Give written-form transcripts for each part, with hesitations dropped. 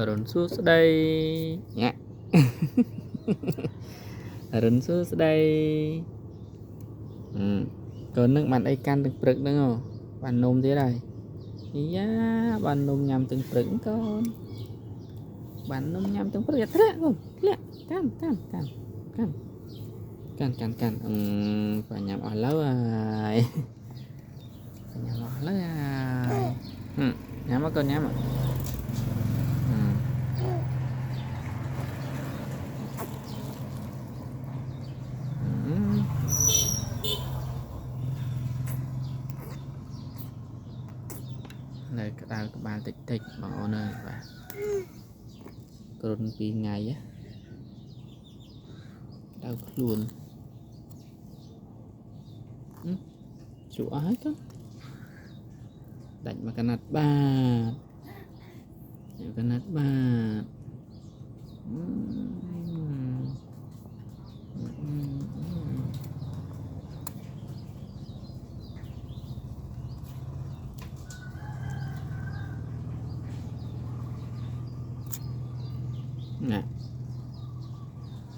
Run sus đây nhá. Run sus đây. Còn nước bạn ấy can từng prực nữa không? Bạn nôm thế này. Dạ, bạn nôm nhằm từng prực con. Bạn nôm nhằm từng prực thế không? Lẹ, can. Phải nhằm ở lâu rồi. Phải nhằm ở lâu rồi. Nhắm á con nhắm à. Này cái đào các bạn tịch bằng ôn ơi và còn vì ngày á đau luôn chủ ái đó đánh mà cái nát ba cái nát ba nè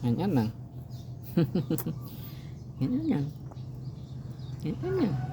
nhanh nhất nè nhanh nhất nè nhanh nhất nè